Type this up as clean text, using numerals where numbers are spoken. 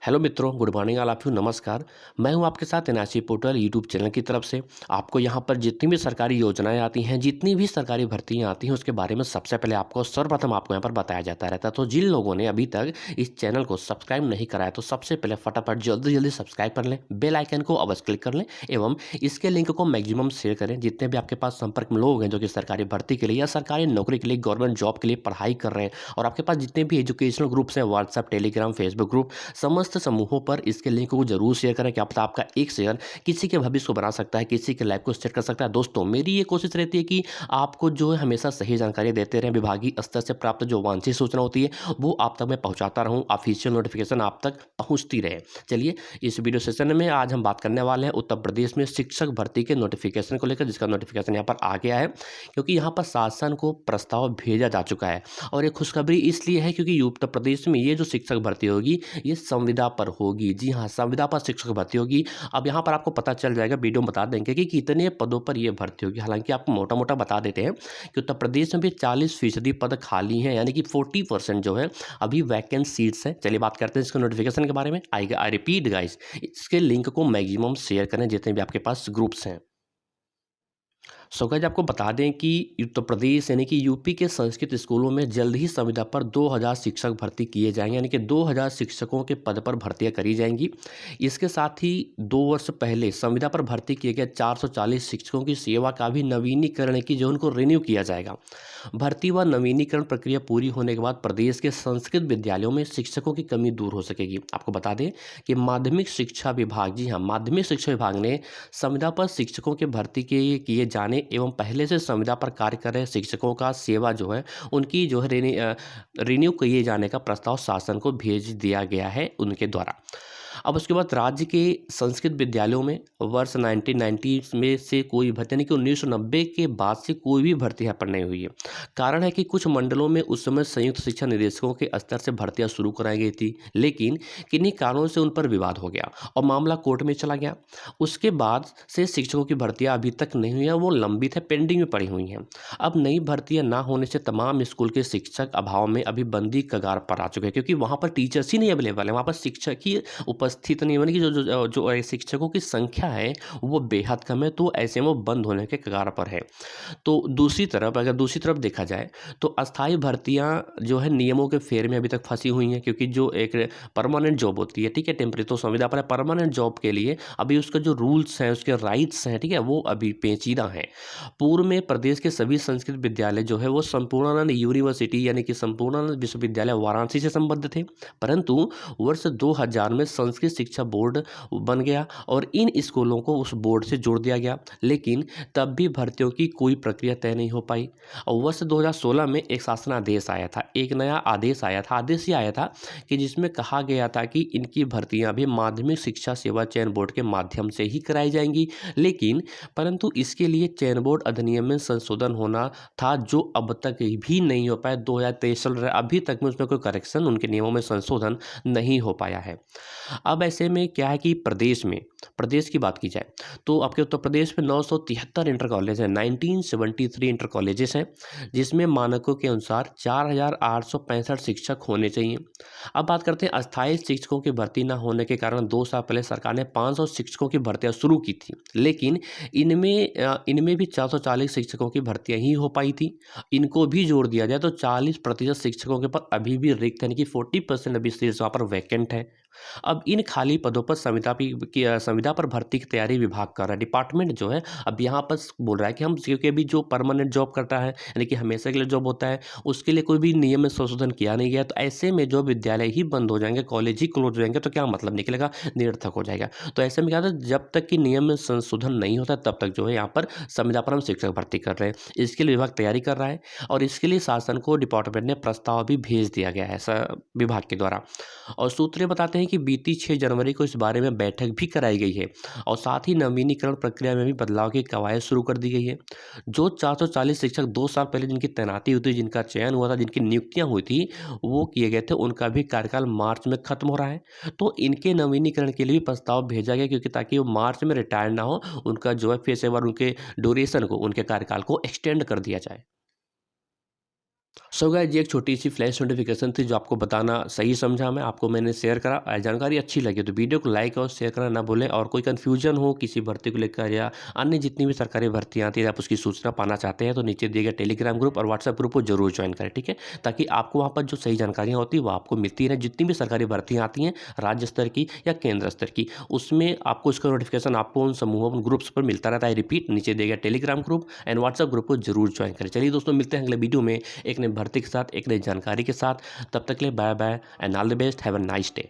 Hello मित्रों, good morning all of you. नमस्कार। मैं हूं आपके साथ एनआरसी पोर्टल यूट्यूब चैनल की तरफ से। आपको यहां पर जितनी भी सरकारी योजनाएं आती हैं, जितनी भी सरकारी भर्तियां आती हैं, उसके बारे में सबसे पहले आपको सर्वप्रथम आपको यहां पर बताया जाता रहता है। तो जिन लोगों ने अभी तक इस चैनल को सब्सक्राइब नहीं कराया, तो सबसे पहले फटाफट जल्दी जल्दी सब्सक्राइब कर लें, बेल आइकन को अवश्य क्लिक कर लें एवं इसके लिंक को मैक्सिमम शेयर करें। जितने भी आपके पास संपर्क में लोग हैं जो कि सरकारी भर्ती के लिए या सरकारी नौकरी के लिए, गवर्नमेंट जॉब के लिए पढ़ाई कर रहे हैं, और आपके पास जितने भी एजुकेशनल ग्रुप्स हैं, व्हाट्सएप, टेलीग्राम, फेसबुक ग्रुप, समस्त समूहों पर इसके लिंक को जरूर शेयर करें। क्या पता आपका एक शेयर किसी के भविष्य को बना सकता है, किसी के लाइफ को सेट कर सकता है। दोस्तों, मेरी ये कोशिश रहती है कि आपको जो है हमेशा सही जानकारी देते रहें। विभागीय स्तर से प्राप्त जो वांछित सूचना होती है वो आप तक मैं पहुंचाता रहूं, ऑफिशियल नोटिफिकेशन आप तक पहुंचती रहे। चलिए, इस वीडियो सेशन में आज हम बात करने वाले हैं उत्तर प्रदेश में शिक्षक भर्ती के नोटिफिकेशन को लेकर, जिसका नोटिफिकेशन यहाँ पर आ गया है क्योंकि यहाँ पर शासन को प्रस्ताव भेजा जा चुका है। और ये खुशखबरी इसलिए है क्योंकि उत्तर प्रदेश में ये जो शिक्षक भर्ती होगी ये संविदा पर होगी। जी हाँ, संविदा पर शिक्षक भर्ती होगी। अब यहाँ पर आपको पता चल जाएगा, वीडियो में बता देंगे कि कितने पदों पर यह भर्ती होगी। हालांकि आपको मोटा मोटा बता देते हैं कि उत्तर प्रदेश में भी 40% पद खाली हैं, यानी कि 40% जो है अभी वैकेंट सीट्स हैं। चलिए बात करते हैं इसके नोटिफिकेशन के बारे में। आई रिपीट गाइस, इसके लिंक को मैक्सिमम शेयर करें जितने भी आपके पास ग्रुप्स हैं। सो गाइस, आपको बता दें कि उत्तर प्रदेश यानी कि यूपी के संस्कृत स्कूलों में जल्द ही संविदा पर 2000 शिक्षक भर्ती किए जाएंगे, यानी कि 2000 शिक्षकों के पद पर भर्तियां करी जाएंगी। इसके साथ ही 2 वर्ष पहले संविदा पर भर्ती किए गए 440 शिक्षकों की सेवा का भी नवीनीकरण की जो उनको रिन्यू किया जाएगा। भर्ती व नवीनीकरण प्रक्रिया पूरी होने के बाद प्रदेश के संस्कृत विद्यालयों में शिक्षकों की कमी दूर हो सकेगी। आपको बता दें कि माध्यमिक शिक्षा विभाग, जी हाँ, माध्यमिक शिक्षा विभाग ने संविदा पर शिक्षकों के भर्ती के किए जाने एवं पहले से संविदा पर कार्य कर रहे शिक्षकों का सेवा जो है उनकी जो है रिन्यू किए जाने का प्रस्ताव शासन को भेज दिया गया है उनके द्वारा। अब उसके बाद राज्य के संस्कृत विद्यालयों में वर्ष 1990 में से कोई भर्ती, यानी कि 1990 के बाद से कोई भी भर्ती यहाँ पर नहीं हुई है। कारण है कि कुछ मंडलों में उस समय संयुक्त शिक्षा निदेशकों के स्तर से भर्तियां शुरू कराई गई थी, लेकिन किन्हीं कारणों से उन पर विवाद हो गया और मामला कोर्ट में चला गया। उसके बाद से शिक्षकों की भर्तियां अभी तक नहीं हुई हैं, वो लंबित है, पेंडिंग में पड़ी हुई हैं। अब नई भर्तियां ना होने से तमाम स्कूल के शिक्षक अभाव में अभी बंदी कगार पर आ चुके हैं, क्योंकि वहाँ पर टीचर्स ही नहीं अवेलेबल है, वहाँ पर शिक्षक ही उपस्थित नहीं, यानी कि जो शिक्षकों की संख्या है वो बेहद कम है। तो ऐसे में वो बंद होने के कगार पर है। तो दूसरी तरफ, अगर दूसरी तरफ देखा जाए तो अस्थायी भर्तियां जो है नियमों के फेर में अभी तक फंसी हुई हैं, क्योंकि जो एक परमानेंट जॉब होती है, ठीक है, टेम्परेरी तो संविदा पर है, परमानेंट जॉब के लिए अभी उसका जो रूल्स हैं, उसके राइट्स हैं, ठीक है, वो अभी पेचीदा हैं। पूर्व में प्रदेश के सभी संस्कृत विद्यालय जो है वो संपूर्णानंद यूनिवर्सिटी यानी कि संपूर्णानंद विश्वविद्यालय वाराणसी से संबद्ध थे, परंतु वर्ष 2000 में संस्कृत शिक्षा बोर्ड बन गया और इन स्कूलों को उस बोर्ड से जोड़ दिया गया, लेकिन तब भी भर्तियों की कोई प्रक्रिया तय नहीं हो पाई। और वर्ष 2016 में एक शासनादेश आया था, एक नया आदेश आया था, आदेश ये आया था कि जिसमें कहा गया था कि इनकी भर्तियां भी माध्यमिक शिक्षा सेवा चयन बोर्ड के माध्यम से ही कराई जाएंगी, लेकिन परंतु इसके लिए चयन बोर्ड अधिनियम में संशोधन होना था, जो अब तक भी नहीं हो पाया। 2023 चल रहा है, अभी तक में उसमें कोई करेक्शन, उनके नियमों में संशोधन नहीं हो पाया है। अब ऐसे में क्या है कि प्रदेश की बात की जाए तो आपके उत्तर प्रदेश में 973 इंटर कॉलेज हैं, 1973 इंटर कॉलेजेस हैं, जिसमें मानकों के अनुसार 4865 शिक्षक होने चाहिए। अब बात करते हैं अस्थायी शिक्षकों की भर्ती न होने के कारण 2 साल पहले सरकार ने 500 शिक्षकों की भर्तियां शुरू की थी, लेकिन इनमें भी 440 शिक्षकों की भर्तियां ही हो पाई थी। इनको भी जोड़ दिया जाए तो 40% शिक्षकों के पद अभी भी रिक्त, यानी कि 40% अभी सीट्स वहाँ पर वैकेंट है। अब इन खाली पदों पर संविदा पर भर्ती की तैयारी विभाग कर रहा है, डिपार्टमेंट जो है अब यहाँ पर बोल रहा है कि हम, क्योंकि अभी जो परमानेंट जॉब करता है यानी कि हमेशा के लिए जॉब होता है, उसके लिए कोई भी नियम में संशोधन किया नहीं गया। तो ऐसे में जो विद्यालय ही बंद हो जाएंगे, कॉलेज ही क्लोज हो जाएंगे, तो क्या मतलब निकलेगा, निरर्थक हो जाएगा। तो ऐसे में क्या होता है, जब तक कि नियम में संशोधन नहीं होता तब तक जो है यहाँ पर संविदा पर हम शिक्षक भर्ती कर रहे हैं। इसके लिए विभाग तैयारी कर रहा है और इसके लिए शासन को डिपार्टमेंट ने प्रस्ताव भी भेज दिया गया है विभाग के द्वारा। और सूत्र बताते हैं कि बीती 6 जनवरी को इस बारे में बैठक भी कराई गई है और साथ ही नवीनीकरण प्रक्रिया में भी बदलाव की कवायद शुरू कर दी गई है। जो 440 शिक्षक 2 साल पहले जिनकी तैनाती हुई थी, जिनका चयन हुआ था, जिनकी नियुक्तियां हुई थी, वो किए गए थे, उनका भी कार्यकाल मार्च में खत्म हो रहा है। तो इनके नवीनीकरण के लिए भी प्रस्ताव भेजा गया, क्योंकि ताकि वो मार्च में रिटायर ना हो, उनका जो है फिर से एक बार उनके ड्यूरेशन को, उनके कार्यकाल को एक्सटेंड कर दिया जाए। सो गाइस ये एक छोटी-सी फ्लैश नोटिफ़िकेशन थी जो आपको बताना सही समझा मैं, आपको मैंने शेयर करा। जानकारी अच्छी लगी तो वीडियो को लाइक और शेयर करना ना भूलें और कोई कन्फ्यूजन हो किसी भर्ती को लेकर या अन्य जितनी भी सरकारी भर्तियाँ आती हैं, आप उसकी सूचना पाना चाहते हैं तो नीचे दिए गए टेलीग्राम ग्रुप और व्हाट्सएप ग्रुप को ज़रूर जॉइन करें, ठीक है? ताकि आपको वहाँ पर जो सही जानकारियाँ होती हैं वो आपको मिलती रहें। जितनी भी सरकारी भर्तियाँ आती हैं, राज्य स्तर की या केंद्र स्तर की, उसमें आपको उसका नोटिफ़िकेशन आपको उन समूहों, उन ग्रुप्स पर मिलता रहता है। रिपीट नीचे दिए गए Telegram group and WhatsApp group को ज़रूर जॉइन करें। चलिए दोस्तों मिलते हैं अगले वीडियो में एक नई भर्ती के साथ, एक नई जानकारी के साथ। तब तक के लिए bye bye and all the best, have a nice day.